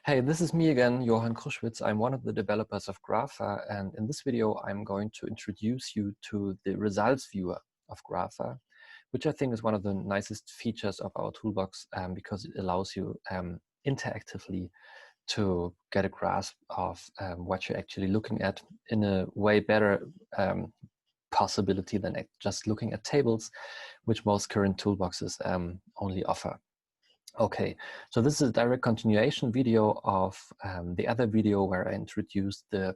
Hey, this is me again, Johann Kruschwitz. I'm one of the developers of GraphVar, and in this video, I'm going to introduce you to the results viewer of GraphVar, which I think is one of the nicest features of our toolbox because it allows you interactively to get a grasp of what you're actually looking at in a way better possibility than just looking at tables, which most current toolboxes only offer. Okay, so this is a direct continuation video of the other video where I introduced the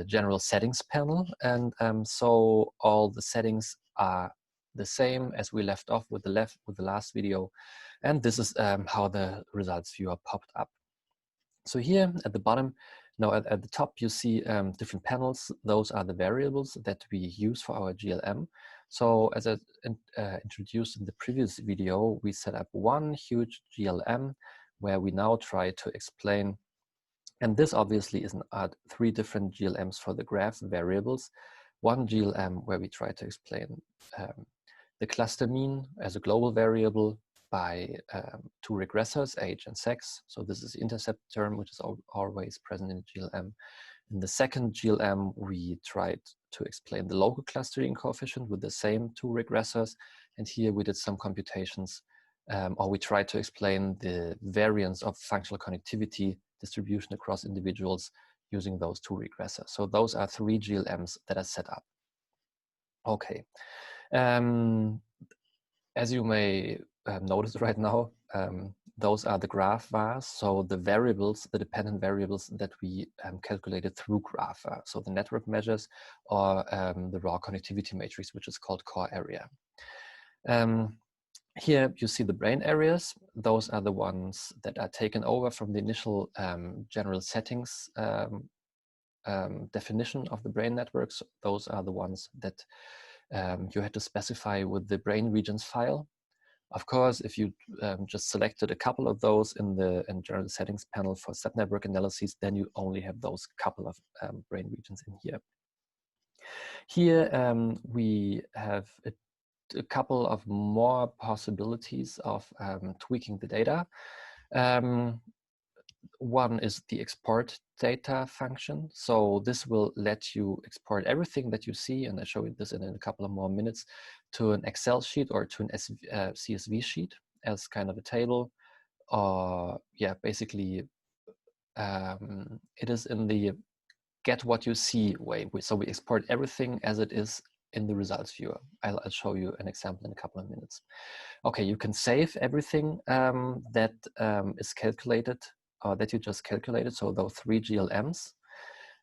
general settings panel, and so all the settings are the same as we left off with the last video, and this is how the results viewer popped up. So here at the bottom, now at the top, you see different panels. Those are the variables that we use for our GLM. So as I introduced in the previous video, we set up one huge GLM where we now try to explain, and this obviously is three different GLMs for the graph variables. One GLM where we try to explain the cluster mean as a global variable by two regressors, age and sex. So this is the intercept term, which is always present in the GLM. In the second GLM, we tried to explain the local clustering coefficient with the same two regressors. And here we did some computations, or we tried to explain the variance of functional connectivity distribution across individuals using those two regressors. So those are three GLMs that are set up. Okay. As you may notice right now, those are the GraphVars, so the variables, the dependent variables that we calculated through GraphVar, so the network measures or the raw connectivity matrix, which is called core area. Here you see the brain areas. Those are the ones that are taken over from the initial general settings definition of the brain networks. Those are the ones that you had to specify with the brain regions file. Of course, if you just selected a couple of those in the general settings panel for subnetwork analyses, then you only have those couple of brain regions in here. Here we have a couple of more possibilities of tweaking the data. One is the export data function. So this will let you export everything that you see, and I'll show you this in a couple of more minutes, to an Excel sheet or to an CSV sheet as kind of a table. Yeah, basically it is in the get what you see way. So we export everything as it is in the results viewer. I'll show you an example in a couple of minutes. Okay, you can save everything that is calculated, that you just calculated, so those three GLMs,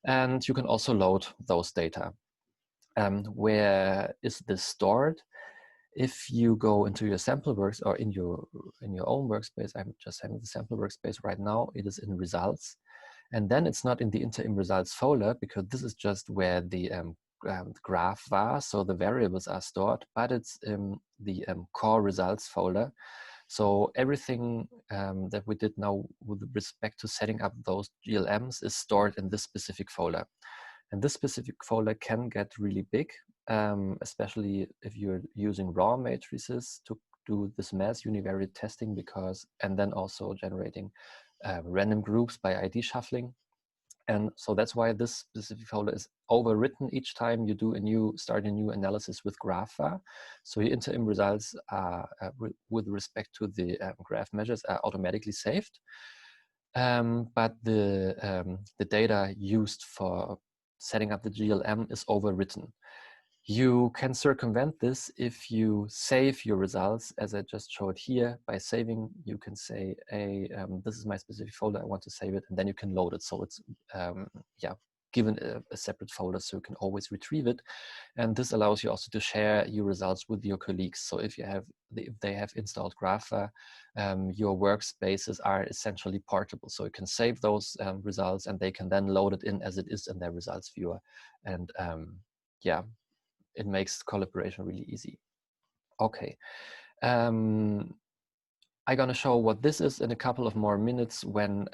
and you can also load those data. Where is this stored? If you go into your sample works or in your own workspace, I'm just having the sample workspace right now, it is in results. And then it's not in the interim results folder, because this is just where the GraphVar, so the variables are stored, but it's in the core results folder. So everything that we did now with respect to setting up those GLMs is stored in this specific folder. And this specific folder can get really big, especially if you're using raw matrices to do this mass univariate testing, and then also generating random groups by ID shuffling. And so that's why this specific folder is overwritten each time you start a new analysis with GraphVar. So your interim results are, with respect to the graph measures, are automatically saved. But the data used for setting up the GLM is overwritten. You can circumvent this if you save your results, as I just showed here. By saving, you can say, this is my specific folder, I want to save it, and then you can load it. So it's given a separate folder, so you can always retrieve it. And this allows you also to share your results with your colleagues. So if they have installed GraphVar, your workspaces are essentially portable. So you can save those results, and they can then load it in as it is in their results viewer. And it makes collaboration really easy. Okay, I'm gonna show what this is in a couple of more minutes when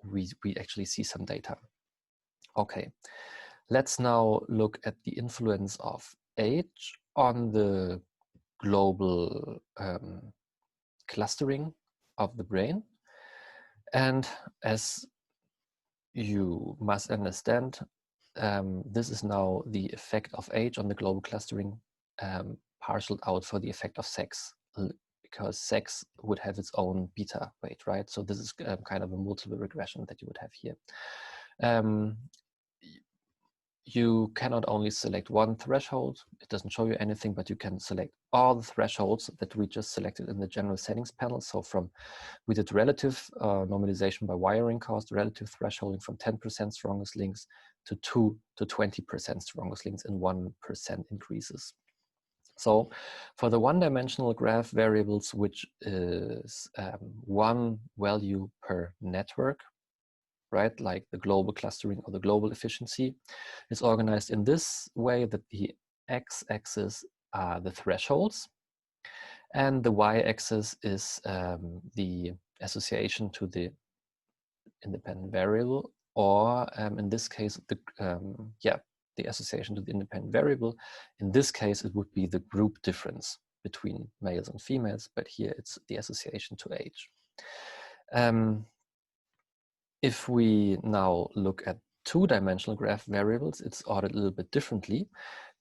we actually see some data. Okay, let's now look at the influence of age on the global clustering of the brain. And as you must understand, this is now the effect of age on the global clustering partialed out for the effect of sex, because sex would have its own beta weight, right? So this is kind of a multiple regression that you would have here. You cannot only select one threshold, it doesn't show you anything, but you can select all the thresholds that we just selected in the general settings panel. So we did relative normalization by wiring cost, relative thresholding from 10% strongest links to 2 to 20% strongest links in 1% increases. So for the one-dimensional graph variables, which is one value per network, right, like the global clustering or the global efficiency, is organized in this way that the x-axis are the thresholds and the y-axis is the association to the independent variable, or in this case, the association to the independent variable. In this case, it would be the group difference between males and females, but here it's the association to age. If we now look at two-dimensional graph variables, it's ordered a little bit differently.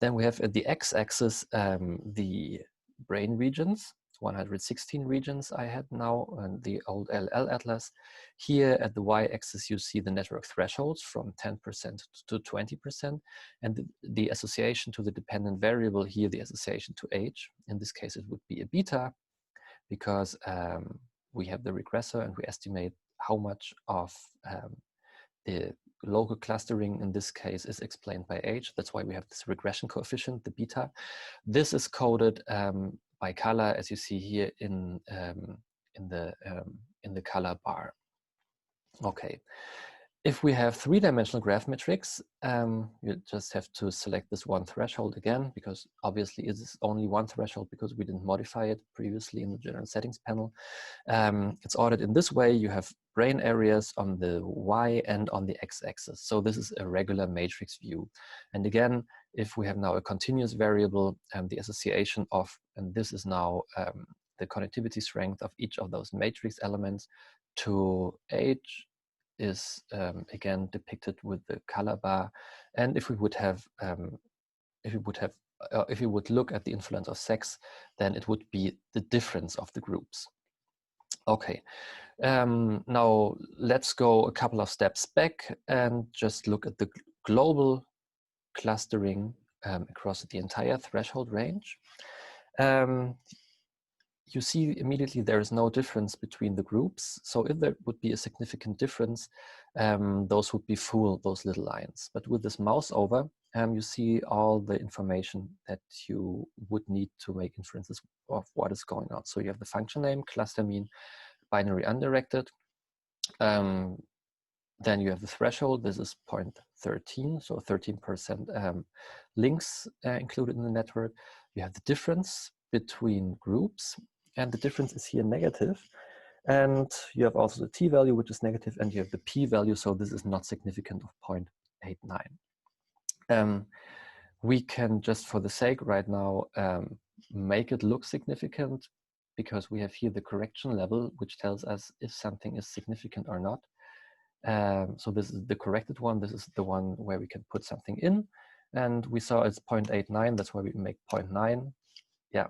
Then we have at the x-axis the brain regions, 116 regions I had now, and the old LL atlas. Here at the y-axis, you see the network thresholds from 10% to 20%, and the association to the dependent variable here, the association to age. In this case, it would be a beta, because we have the regressor and we estimate how much of the local clustering in this case is explained by age. That's why we have this regression coefficient, the beta. This is coded by color, as you see here in the color bar. Okay. If we have three-dimensional graph matrix, you just have to select this one threshold again, because obviously it is only one threshold because we didn't modify it previously in the general settings panel. It's ordered in this way. You have brain areas on the y and on the x-axis. So this is a regular matrix view. And again, if we have now a continuous variable, the association of, and this is now the connectivity strength of each of those matrix elements to age, is again depicted with the color bar. And if we would have, if we would look at the influence of sex, then it would be the difference of the groups. Okay, now let's go a couple of steps back and just look at the global clustering across the entire threshold range. You see immediately there is no difference between the groups. So if there would be a significant difference, those would be full, those little lines. But with this mouse over, you see all the information that you would need to make inferences of what is going on. So you have the function name, cluster mean, binary undirected. Then you have the threshold. This is 0.13, so 13% links included in the network. You have the difference between groups, and the difference is here negative. And you have also the t-value, which is negative, and you have the p-value, so this is not significant, of 0.89. We can, just for the sake right now, make it look significant, because we have here the correction level, which tells us if something is significant or not. So this is the corrected one. This is the one where we can put something in. And we saw it's 0.89, that's why we make 0.9. Yeah,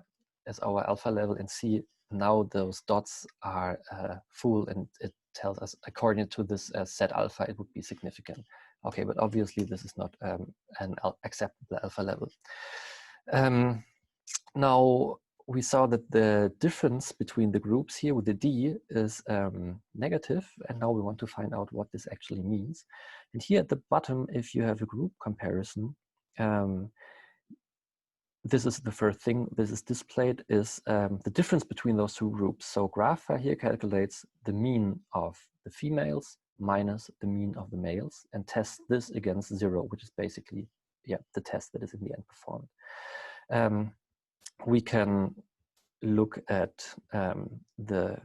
as our alpha level, and see now those dots are full, and it tells us according to this set alpha it would be significant. Okay, but obviously this is not an acceptable alpha level. Now we saw that the difference between the groups here with the D is negative, and now we want to find out what this actually means. And here at the bottom, if you have a group comparison, this is the first thing this is displayed, is the difference between those two groups. So GraphVar here calculates the mean of the females minus the mean of the males and tests this against 0, which is basically, yeah, the test that is in the end performed. We can look at the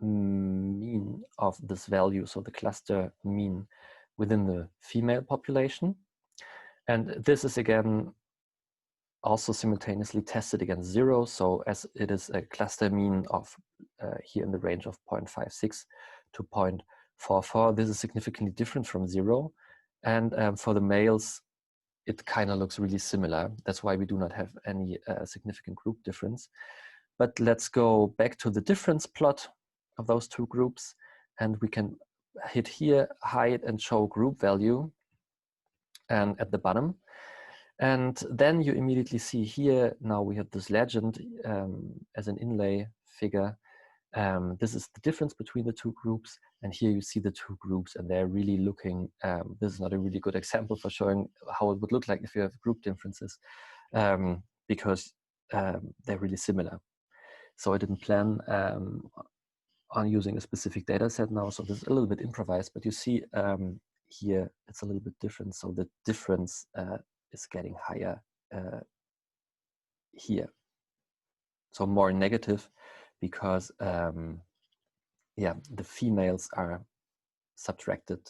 mean of this value, so the cluster mean within the female population. And this is again also simultaneously tested against 0. So as it is a cluster mean of here in the range of 0.56 to 0.44, this is significantly different from 0. And for the males, it kind of looks really similar. That's why we do not have any significant group difference. But let's go back to the difference plot of those two groups, and we can hit here, hide and show group value, and at the bottom. And then you immediately see here, now we have this legend as an inlay figure. This is the difference between the two groups, and here you see the two groups, and they're really looking, this is not a really good example for showing how it would look like if you have group differences, because they're really similar. So I didn't plan on using a specific data set now, so this is a little bit improvised, but you see here it's a little bit different, so the difference is getting higher here. So more negative, because yeah, the females are subtracted,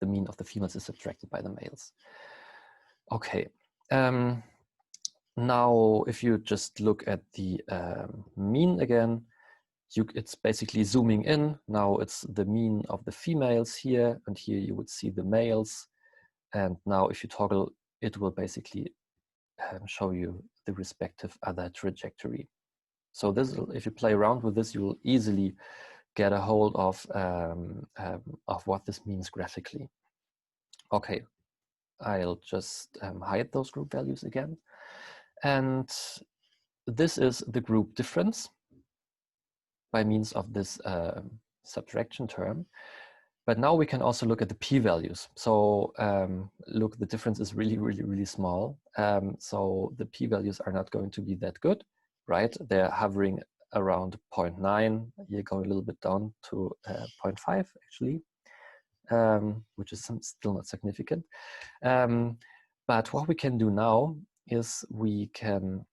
the mean of the females is subtracted by the males. Okay, now if you just look at the mean again, it's basically zooming in. Now it's the mean of the females here, and here you would see the males. And now if you toggle, it will basically show you the respective other trajectory. So this, if you play around with this, you will easily get a hold of what this means graphically. Okay, I'll just hide those group values again. And this is the group difference by means of this subtraction term. But now we can also look at the p-values. So look, the difference is really, really, really small. So the p-values are not going to be that good, right? They're hovering around 0.9. You're going a little bit down to 0.5 actually, which is still not significant. But what we can do now is we can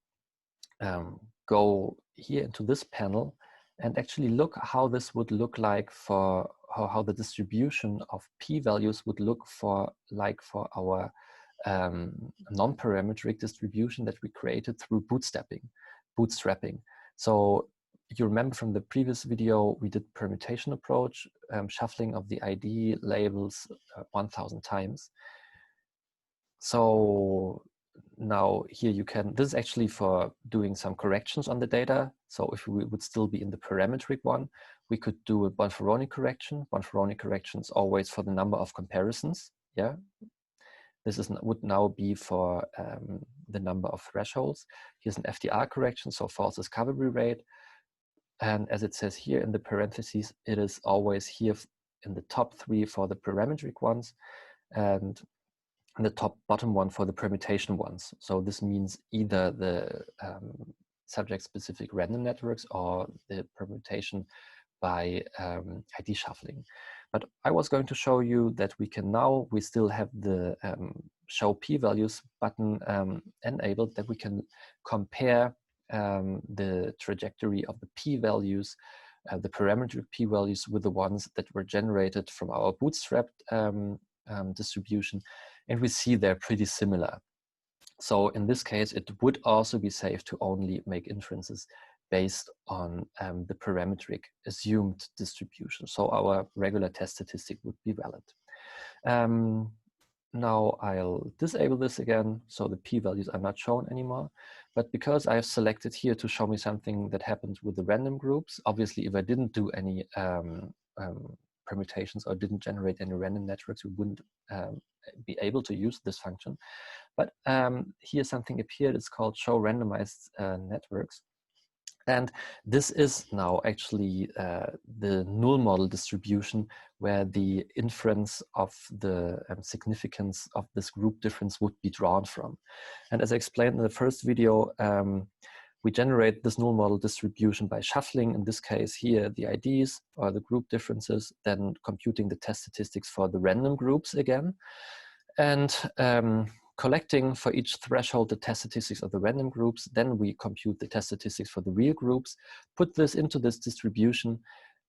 go here into this panel and actually look how this would look like for how the distribution of p-values would look for our non-parametric distribution that we created through bootstrapping. So you remember from the previous video, we did permutation approach, shuffling of the ID labels 1000 times. So now here you can, this is actually for doing some corrections on the data. So if we would still be in the parametric one, we could do a Bonferroni correction. Bonferroni correction is always for the number of comparisons. Yeah, this would now be for the number of thresholds. Here's an Fdr correction, so false discovery rate. And as it says here in the parentheses, it is always here in the top 3 for the parametric ones, and the bottom one for the permutation ones. So this means either the subject-specific random networks or the permutation by ID shuffling. But I was going to show you that we can now, we still have the show p-values button enabled, that we can compare the trajectory of the p-values, the parametric p-values, with the ones that were generated from our bootstrapped distribution. And we see they're pretty similar. So in this case, it would also be safe to only make inferences based on the parametric assumed distribution. So our regular test statistic would be valid. Now I'll disable this again, so the p-values are not shown anymore. But because I've selected here to show me something that happened with the random groups, obviously if I didn't do any permutations or didn't generate any random networks, we wouldn't be able to use this function. But here something appeared, it's called show randomized networks. And this is now actually the null model distribution, where the inference of the significance of this group difference would be drawn from. And as I explained in the first video, we generate this null model distribution by shuffling, in this case here, the IDs or the group differences, then computing the test statistics for the random groups again, and collecting for each threshold the test statistics of the random groups. Then we compute the test statistics for the real groups, put this into this distribution,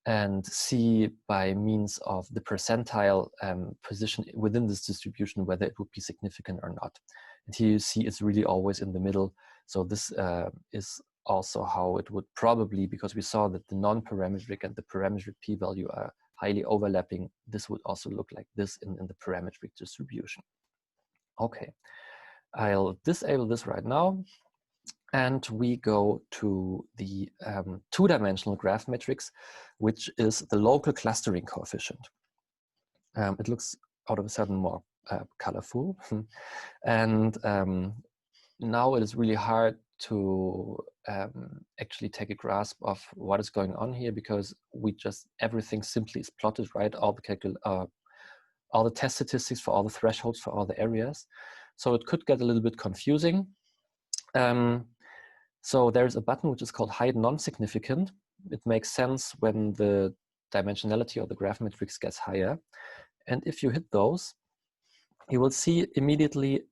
and see by means of the percentile position within this distribution whether it would be significant or not. And here you see it's really always in the middle. So this is also how it would probably, because we saw that the non-parametric and the parametric p-value are highly overlapping, this would also look like this in the parametric distribution. Okay, I'll disable this right now, and we go to the two-dimensional graph matrix, which is the local clustering coefficient. It looks out of a sudden more colorful, and now it is really hard to actually take a grasp of what is going on here, because everything simply is plotted, right? All the test statistics for all the thresholds for all the areas. So it could get a little bit confusing. So there's a button which is called hide non-significant. It makes sense when the dimensionality of the graph matrix gets higher. And if you hit those, you will see immediately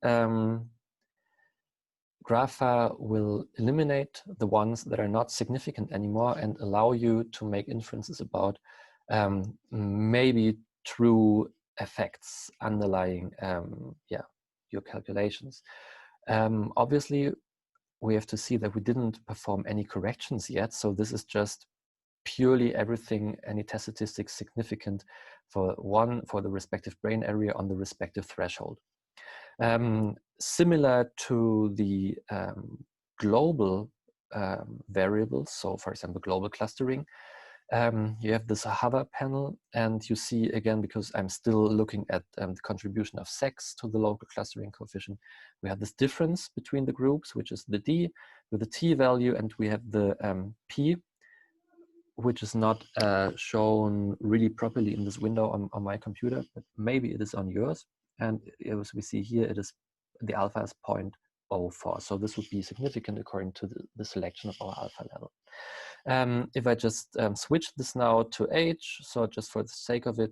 GraphVar will eliminate the ones that are not significant anymore and allow you to make inferences about maybe true effects underlying your calculations. Obviously, we have to see that we didn't perform any corrections yet. So this is just purely everything, any test statistics significant for the respective brain area on the respective threshold. Similar to the global variables, so for example, global clustering, you have this hover panel, and you see again, because I'm still looking at the contribution of sex to the local clustering coefficient, we have this difference between the groups, which is the D with the T value, and we have the P, which is not shown really properly in this window on my computer, but maybe it is on yours. And as we see here, it is the alpha is 0.04. So this would be significant according to the selection of our alpha level. If I just switch this now to H, so just for the sake of it,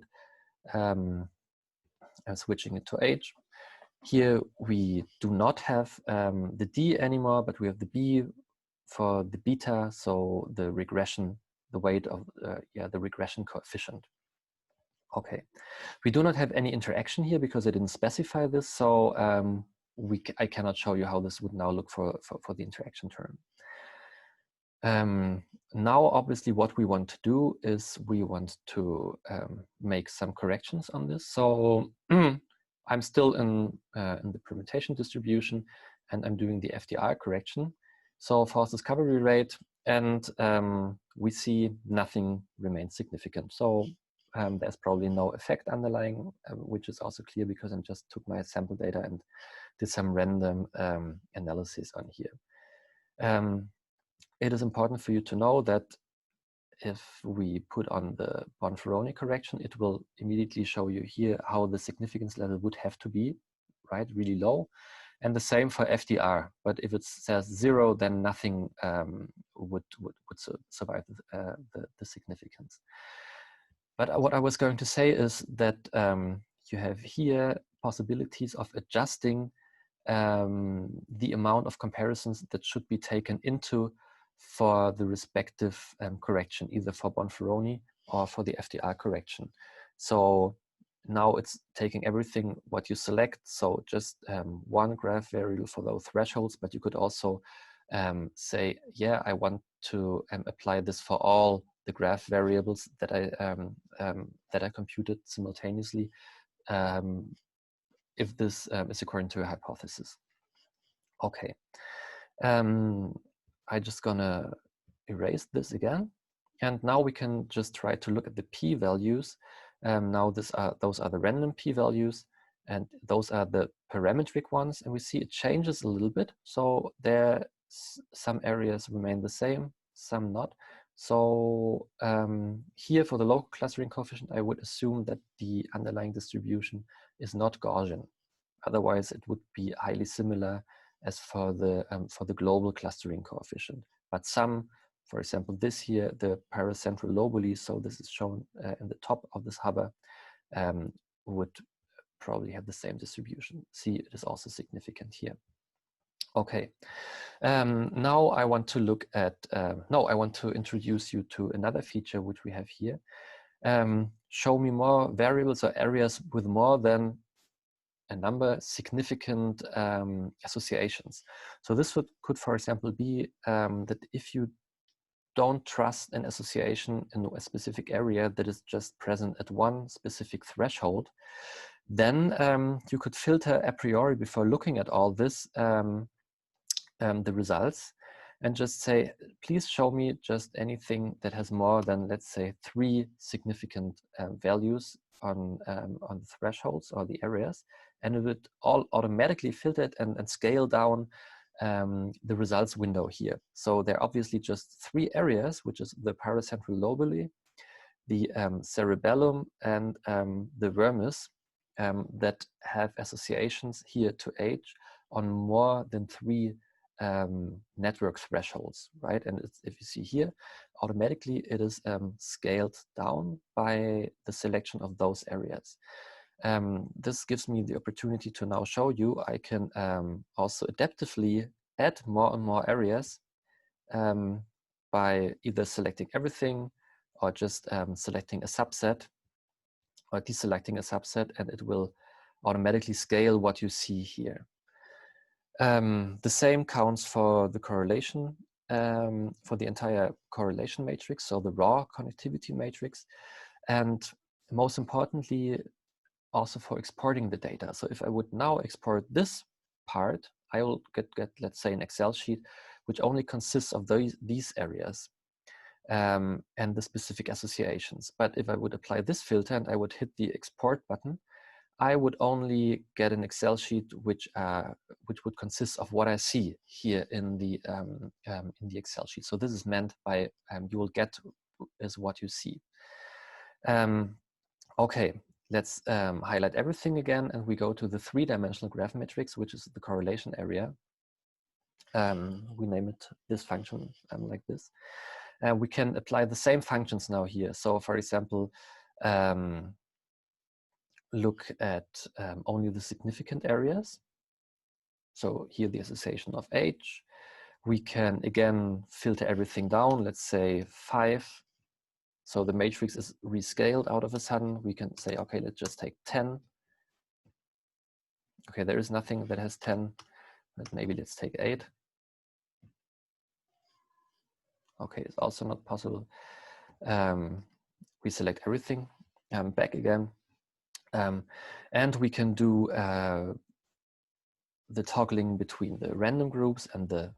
I'm switching it to H. Here we do not have the D anymore, but we have the B for the beta, so the regression, the weight of the regression coefficient. Okay, we do not have any interaction here because I didn't specify this, so I cannot show you how this would now look for the interaction term. Now, obviously, what we want to do is we want to make some corrections on this. So I'm still in the permutation distribution, and I'm doing the Fdr correction. So false discovery rate, and we see nothing remains significant. So there's probably no effect underlying, which is also clear because I just took my sample data and did some random analysis on here. It is important for you to know that if we put on the Bonferroni correction, it will immediately show you here how the significance level would have to be, right, really low. And the same for Fdr, but if it says 0, then nothing would survive the significance. But what I was going to say is that you have here possibilities of adjusting the amount of comparisons that should be taken into for the respective correction, either for Bonferroni or for the Fdr correction. So now it's taking everything what you select, so just one graph variable for those thresholds, but you could also say, yeah, I want to apply this for all the graph variables that I computed simultaneously, if this is according to a hypothesis. Okay. I'm just gonna erase this again, and now we can just try to look at the p-values. Now those are the random p-values, and those are the parametric ones, and we see it changes a little bit. So there, some areas remain the same, some not. So here for the local clustering coefficient, I would assume that the underlying distribution is not Gaussian. Otherwise, it would be highly similar as for the global clustering coefficient. But some, for example, this here, the paracentral lobuli, so this is shown in the top of this hover, would probably have the same distribution. See, it is also significant here. Okay, now I want to look at, I want to introduce you to another feature which we have here. Show me more variables or areas with more than a number significant associations. So this could, for example, be that if you don't trust an association in a specific area that is just present at one specific threshold, then you could filter a priori before looking at all this, the results, and just say, please show me just anything that has more than, let's say, 3 significant values on the thresholds or the areas, and it would all automatically filter it and scale down the results window here. So there are obviously just 3 areas, which is the paracentral lobule, the cerebellum, and the vermis, that have associations here to age on more than 3 network thresholds, right? And if you see here, automatically it is scaled down by the selection of those areas. This gives me the opportunity to now show you I can also adaptively add more and more areas by either selecting everything or just selecting a subset or deselecting a subset, and it will automatically scale what you see here. The same counts for the correlation, for the entire correlation matrix, so the raw connectivity matrix, and most importantly, also for exporting the data. So if I would now export this part, I will get let's say, an Excel sheet which only consists of these areas and the specific associations. But if I would apply this filter and I would hit the export button, I would only get an Excel sheet which would consist of what I see here in the Excel sheet. So this is meant by you will get is what you see. Okay, let's highlight everything again, and we go to the 3-dimensional graph matrix, which is the correlation area. We name it this function like this. We can apply the same functions now here. So, for example, look at only the significant areas. So here the association of age. We can again filter everything down, let's say 5. So the matrix is rescaled out of a sudden. We can say, okay, let's just take 10. Okay, there is nothing that has 10, but maybe let's take 8. Okay, it's also not possible. We select everything, back again. And we can do the toggling between the random groups and the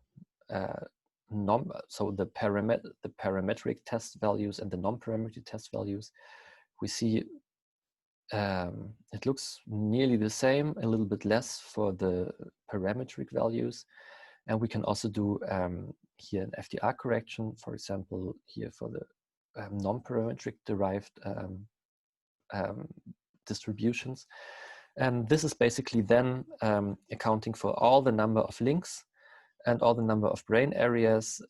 the parametric test values and the non-parametric test values. We see it looks nearly the same, a little bit less for the parametric values. And we can also do here an Fdr correction, for example, here for the non-parametric derived distributions. And this is basically then accounting for all the number of links and all the number of brain areas,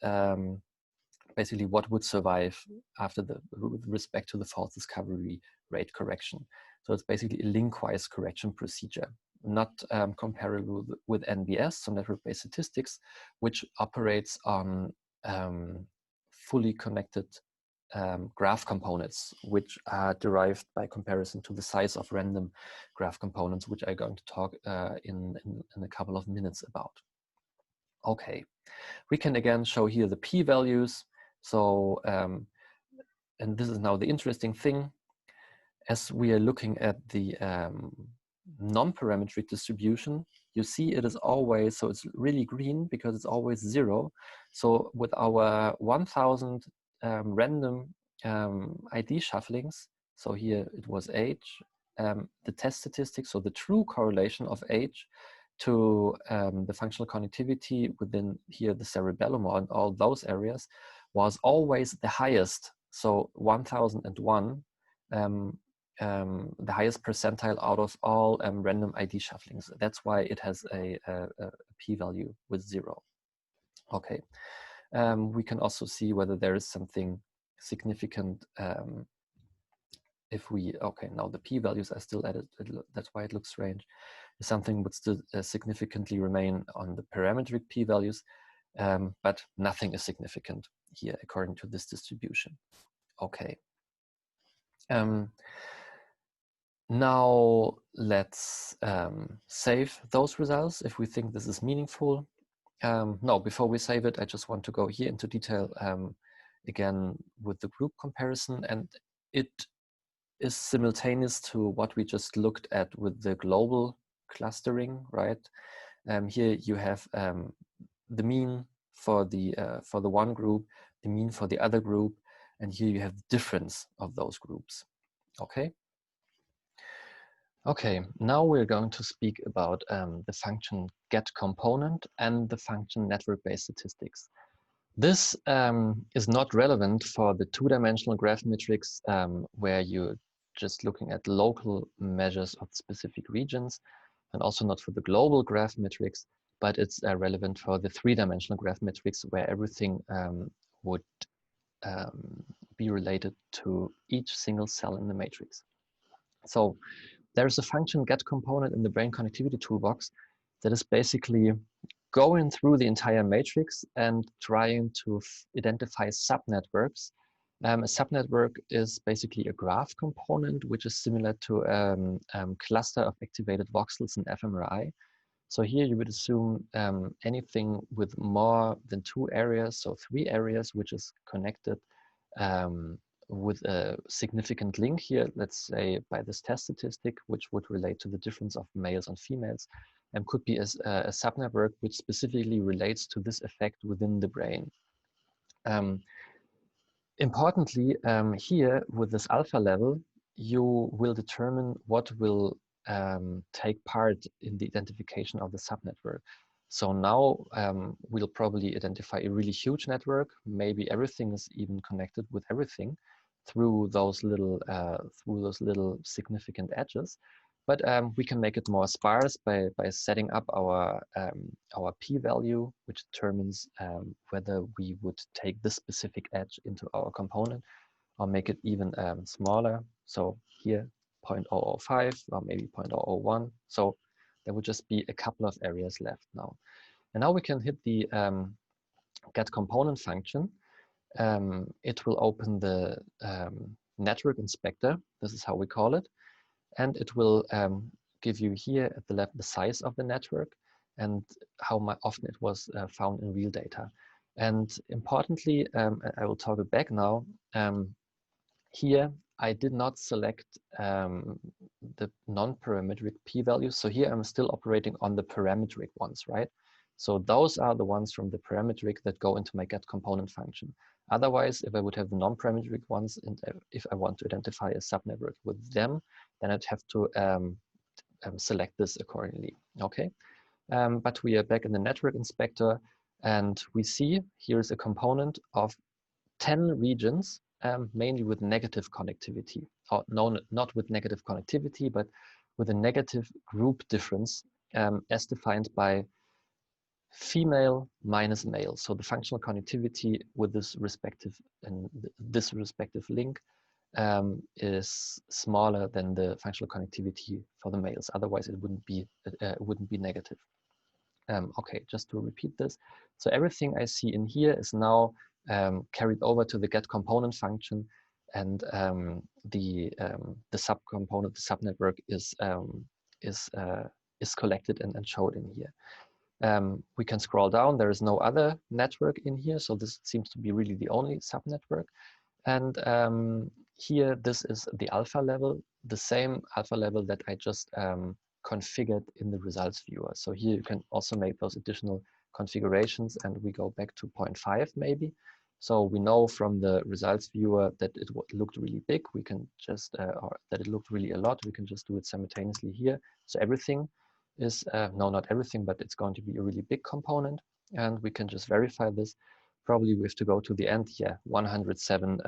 basically what would survive after with respect to the false discovery rate correction. So it's basically a link-wise correction procedure, not comparable with NBS, so network-based statistics, which operates on fully connected graph components, which are derived by comparison to the size of random graph components, which I'm going to talk in a couple of minutes about. Okay, we can again show here the p-values. So, and this is now the interesting thing, as we are looking at the non-parametric distribution, you see it is always, so it's really green because it's always 0. So with our 1000 random ID shufflings, so here it was age, the test statistics, so the true correlation of age to the functional connectivity within here the cerebellum and all those areas was always the highest. So 1001, the highest percentile out of all random ID shufflings. That's why it has a p-value with 0. Okay, we can also see whether there is something significant. If we, okay, now the p-values are still added, that's why it looks strange. Something would still significantly remain on the parametric p-values, but nothing is significant here according to this distribution. Okay. Now let's save those results if we think this is meaningful. No, before we save it, I just want to go here into detail again with the group comparison, and it is simultaneous to what we just looked at with the global clustering, right? Here you have the mean for the one group, the mean for the other group, and here you have the difference of those groups. Okay. Okay, now we're going to speak about the function getComponent and the function network-based statistics. This is not relevant for the two-dimensional graph matrix where you're just looking at local measures of specific regions, and also not for the global graph matrix, but it's relevant for the three-dimensional graph matrix where everything would be related to each single cell in the matrix. So there's a function getComponent in the Brain Connectivity Toolbox that is basically going through the entire matrix and trying to identify subnetworks. A subnetwork is basically a graph component, which is similar to a cluster of activated voxels in fMRI. So here you would assume anything with more than 2 areas, so 3 areas, which is connected with a significant link here, let's say by this test statistic, which would relate to the difference of males and females, and could be as a subnetwork which specifically relates to this effect within the brain. Importantly, here with this alpha level, you will determine what will take part in the identification of the subnetwork. So now we'll probably identify a really huge network. Maybe everything is even connected with everything through those little significant edges. But we can make it more sparse by setting up our p-value, which determines whether we would take this specific edge into our component or make it even smaller. So here 0.005 or maybe 0.001. So there would just be a couple of areas left now. And now we can hit the getComponent function. It will open the network inspector. This is how we call it. And it will give you here at the left the size of the network and how often it was found in real data. And importantly, I will toggle back now. Here, I did not select the non-parametric p-values. So here I'm still operating on the parametric ones, right? So those are the ones from the parametric that go into my getComponent function. Otherwise, if I would have the non-parametric ones, and if I want to identify a subnetwork with them, then I'd have to select this accordingly, okay? But we are back in the network inspector, and we see here's a component of 10 regions, mainly with negative connectivity, or no, not with negative connectivity, but with a negative group difference as defined by female minus male. So the functional connectivity with this respective link is smaller than the functional connectivity for the males. Otherwise, it wouldn't be negative. Okay, just to repeat this. So everything I see in here is now carried over to the getComponent function, and the subcomponent, the subnetwork is collected and showed in here. We can scroll down. There is no other network in here, so this seems to be really the only subnetwork. And here, this is the alpha level, the same alpha level that I just configured in the results viewer. So here you can also make those additional configurations, and we go back to 0.5 maybe. So we know from the results viewer that it looked really big. We can just, or that it looked really a lot. We can just do it simultaneously here. So everything is, no, not everything, but it's going to be a really big component. And we can just verify this. Probably we have to go to the end. Yeah, 107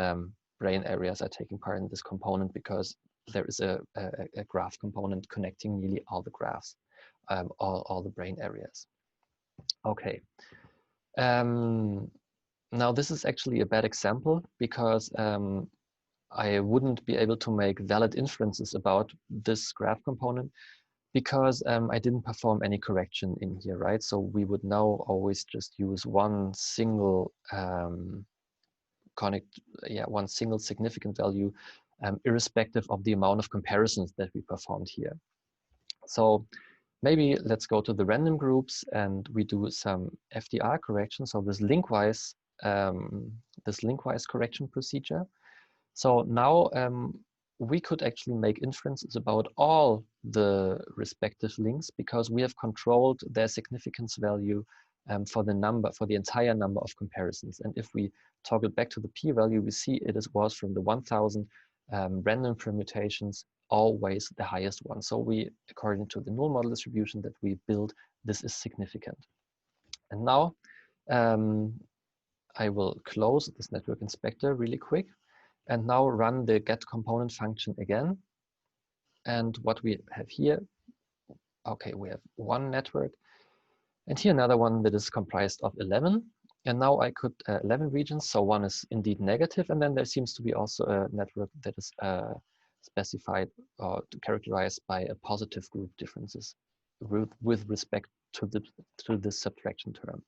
brain areas are taking part in this component because there is a graph component connecting nearly all the graphs, all the brain areas. Okay. Now this is actually a bad example because I wouldn't be able to make valid inferences about this graph component because I didn't perform any correction in here, right? So we would now always just use one single one single significant value irrespective of the amount of comparisons that we performed here. So maybe let's go to the random groups and we do some Fdr correction. So this link-wise correction procedure. So now we could actually make inferences about all the respective links because we have controlled their significance value for the entire number of comparisons. And if we toggle back to the p-value, we see it was from the 1000 random permutations always the highest one. So we, according to the null model distribution that we built, this is significant. And now I will close this network inspector really quick and now run the get component function again. And what we have here, okay, we have one network and here another one that is comprised of 11. And now I could 11 regions. So one is indeed negative. And then there seems to be also a network that is specified or characterized by a positive group differences with respect to this subtraction term.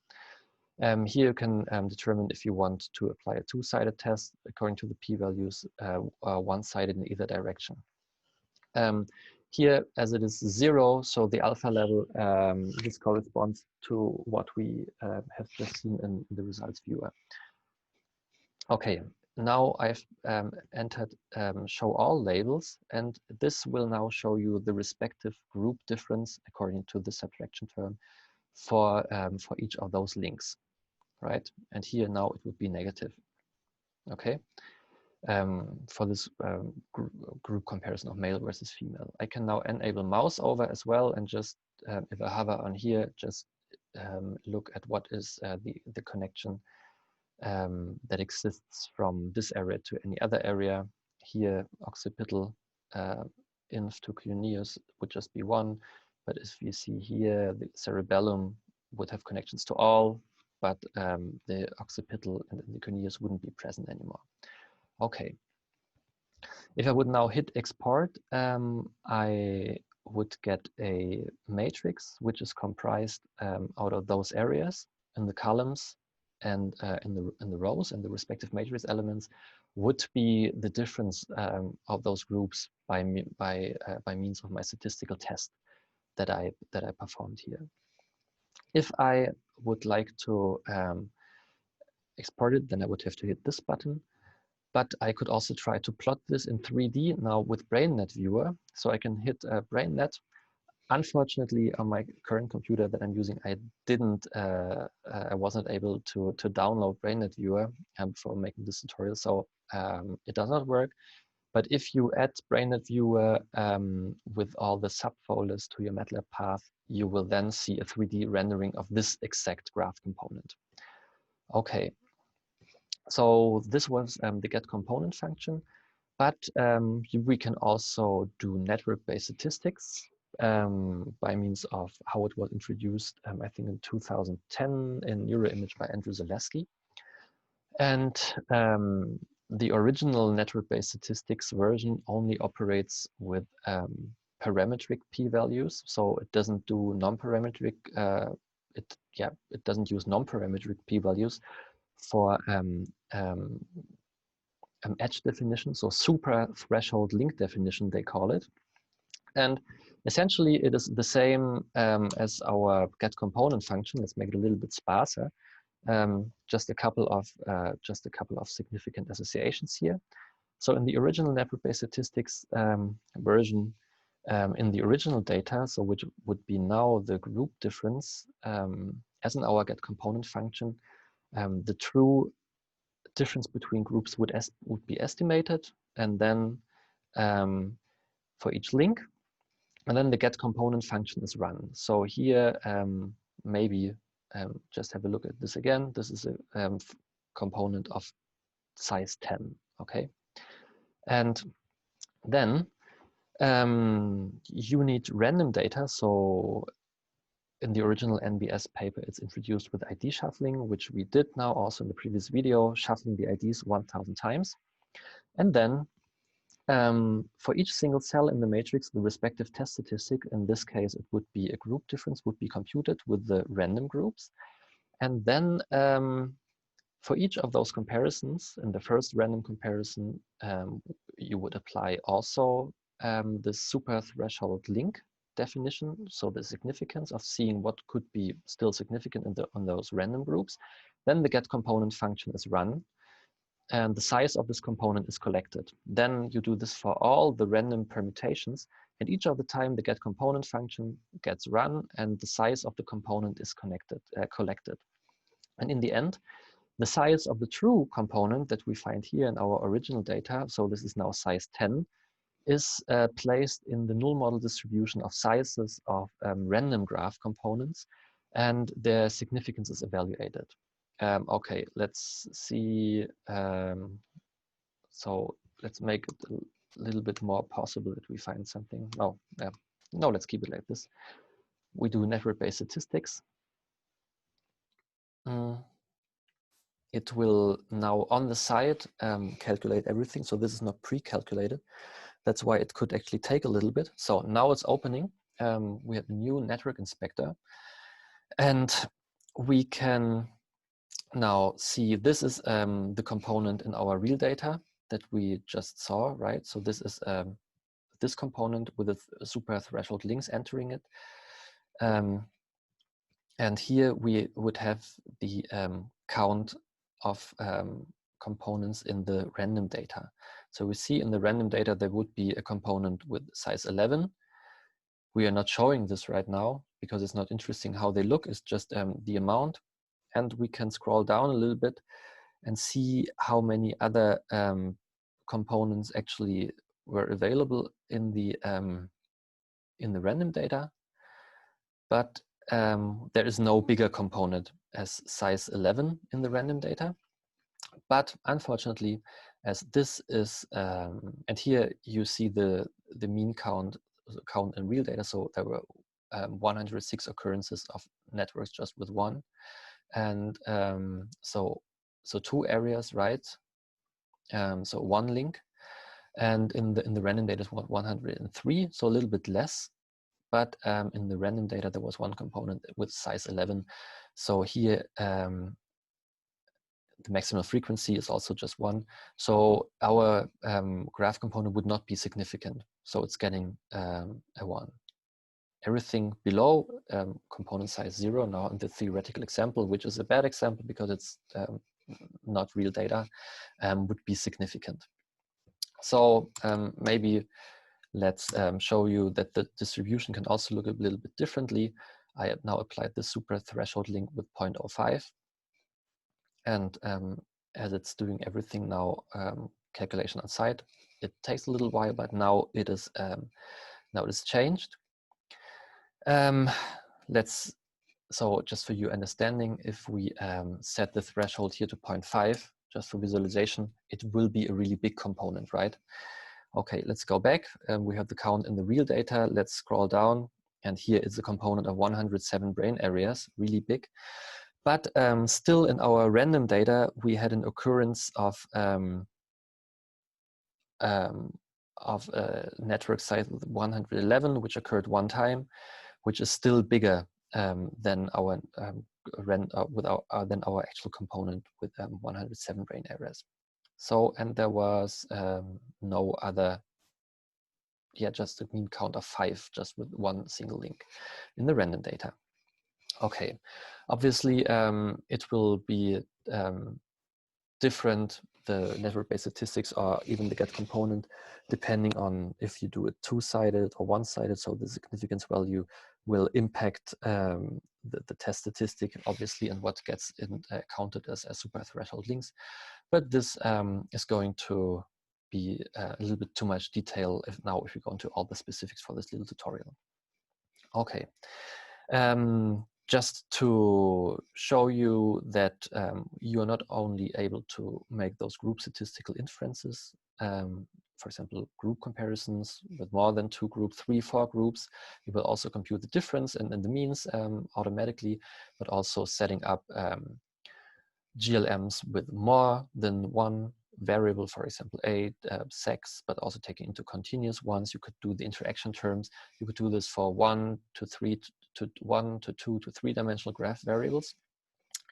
Here you can determine if you want to apply a two-sided test according to the p-values, one-sided in either direction. Here, as it is 0, so the alpha level, this corresponds to what we have just seen in the results viewer. Okay, now I've entered show all labels, and this will now show you the respective group difference according to the subtraction term for each of those links. Right, and here now it would be negative. Okay, for this group comparison of male versus female. I can now enable mouse over as well, and just if I hover on here, just look at what is the connection that exists from this area to any other area. Here, occipital inf to cuneus would just be 1, but as we see here, the cerebellum would have connections to all, but the occipital and the cuneus wouldn't be present anymore. Okay. If I would now hit export, I would get a matrix which is comprised out of those areas in the columns and in the rows, and the respective matrix elements would be the difference of those groups by means of my statistical test that I performed here. If I would like to export it, then I would have to hit this button. But I could also try to plot this in 3D now with BrainNet viewer. So I can hit BrainNet. Unfortunately, on my current computer that I'm using, I wasn't able to download BrainNet viewer for making this tutorial. So it does not work. But if you add BrainNet viewer with all the subfolders to your MATLAB path, you will then see a 3D rendering of this exact graph component. Okay, so this was the get component function, but we can also do network-based statistics by means of how it was introduced, I think in 2010 in NeuroImage by Andrew Zaleski. And the original network-based statistics version only operates with parametric p-values, so it doesn't do non-parametric. It doesn't use non-parametric p-values for edge definition, so super threshold link definition they call it, and essentially it is the same as our get component function. Let's make it a little bit sparser. Just a couple of significant associations here. So in the original network-based statistics version, in the original data, so which would be now the group difference, as in our get component function, the true difference between groups would be estimated, and then for each link, and then the get component function is run. So here, maybe just have a look at this again. This is a component of size 10, okay? And then you need random data. So in the original NBS paper, it's introduced with ID shuffling, which we did now also in the previous video, shuffling the IDs 1000 times. And then for each single cell in the matrix, the respective test statistic, in this case, it would be a group difference, would be computed with the random groups. And then For each of those comparisons, in the first random comparison, you would apply also this super threshold link definition, so the significance of seeing what could be still significant on those random groups. Then the get component function is run, and the size of this component is collected. Then you do this for all the random permutations, and each of the time the get component function gets run and the size of the component is collected. And in the end, the size of the true component that we find here in our original data, so this is now size 10, is placed in the null model distribution of sizes of random graph components, and their significance is evaluated. Okay, let's see. So let's make it a little bit more possible that we find something. No, let's keep it like this. We do network-based statistics. It will now on the side calculate everything. So this is not pre-calculated. That's why it could actually take a little bit. So now it's opening. We have a new network inspector, and we can now see this is the component in our real data that we just saw, right? So this is this component with a super threshold links entering it. And here we would have the count of components in the random data. So we see in the random data there would be a component with size 11. We are not showing this right now because it's not interesting how they look. It's just the amount. And we can scroll down a little bit and see how many other components actually were available in the random data. But there is no bigger component as size 11 in the random data. But unfortunately, as this is, and here you see the mean count in real data. So there were 106 occurrences of networks just with one. And so two areas, right? So one link. And in the random data is 103, so a little bit less. But in the random data, there was one component with size 11. So here, the maximum frequency is also just one. So our graph component would not be significant. So it's getting a 1. Everything below component size 0, now in the theoretical example, which is a bad example because it's not real data, would be significant. So maybe let's show you that the distribution can also look a little bit differently. I have now applied the super threshold link with 0.05. And as it's doing everything now, calculation on site, it takes a little while, but now it is changed. So just for your understanding, if we set the threshold here to 0.5, just for visualization, it will be a really big component, right? Okay, let's go back. We have the count in the real data. Let's scroll down, and here is a component of 107 brain areas, really big. But still in our random data, we had an occurrence of network size 111, which occurred one time, which is still bigger than our than our actual component with 107 brain areas. So, and there was no other, just a mean count of 5, just with one single link in the random data. Okay, obviously it will be different, the network-based statistics or even the get component, depending on if you do it two-sided or one-sided. So the significance value will impact the test statistic, obviously, and what gets counted as super threshold links. But this is going to be a little bit too much detail if we go into all the specifics for this little tutorial. Okay. Just to show you that you are not only able to make those group statistical inferences, for example, group comparisons with more than 2 groups, 3, 4 groups, you will also compute the difference and the means automatically, but also setting up GLMs with more than one variable, for example, sex, but also taking into continuous ones. You could do the interaction terms. You could do this for 1 to 2 to 3 dimensional graph variables.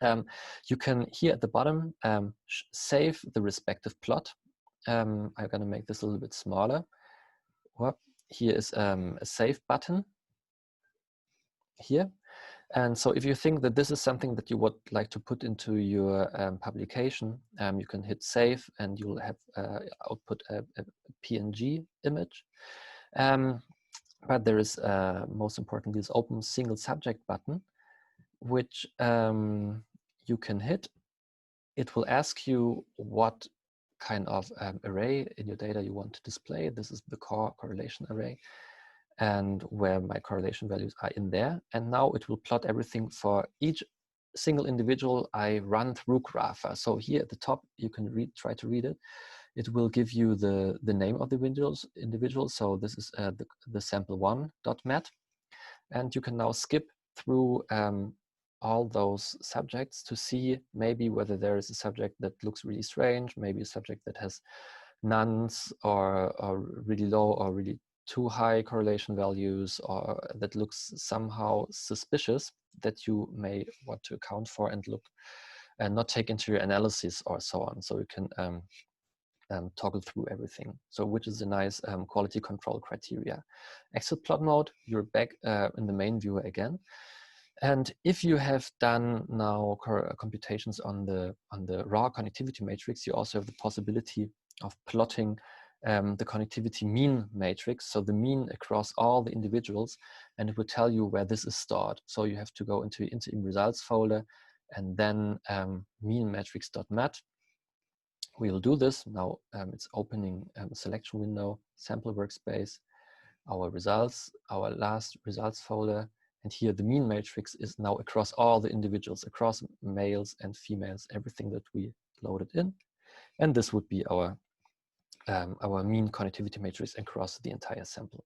You can, here at the bottom, save the respective plot. I'm going to make this a little bit smaller. Well, here is a save button here. And so if you think that this is something that you would like to put into your publication, you can hit save and you'll have output a PNG image. But there is, most importantly, this open single subject button, which you can hit. It will ask you what kind of array in your data you want to display. This is the core correlation array, and where my correlation values are in there. And now it will plot everything for each single individual I run through GraphVar. So here at the top, you can try to read it. It will give you the name of the individual. So this is the sample1.mat. And you can now skip through all those subjects to see maybe whether there is a subject that looks really strange, maybe a subject that has nones or really low or really too high correlation values, or that looks somehow suspicious that you may want to account for and look and not take into your analysis or so on. So you can toggle through everything. So which is a nice quality control criteria. Exit plot mode, you're back in the main viewer again. And if you have done now computations on the raw connectivity matrix, you also have the possibility of plotting the connectivity mean matrix, so the mean across all the individuals, and it will tell you where this is stored. So you have to go into the interim results folder and then mean matrix.mat. We will do this now. It's opening a selection window, sample workspace, our results, our last results folder. And here the mean matrix is now across all the individuals, across males and females, everything that we loaded in. And this would be our mean connectivity matrix across the entire sample.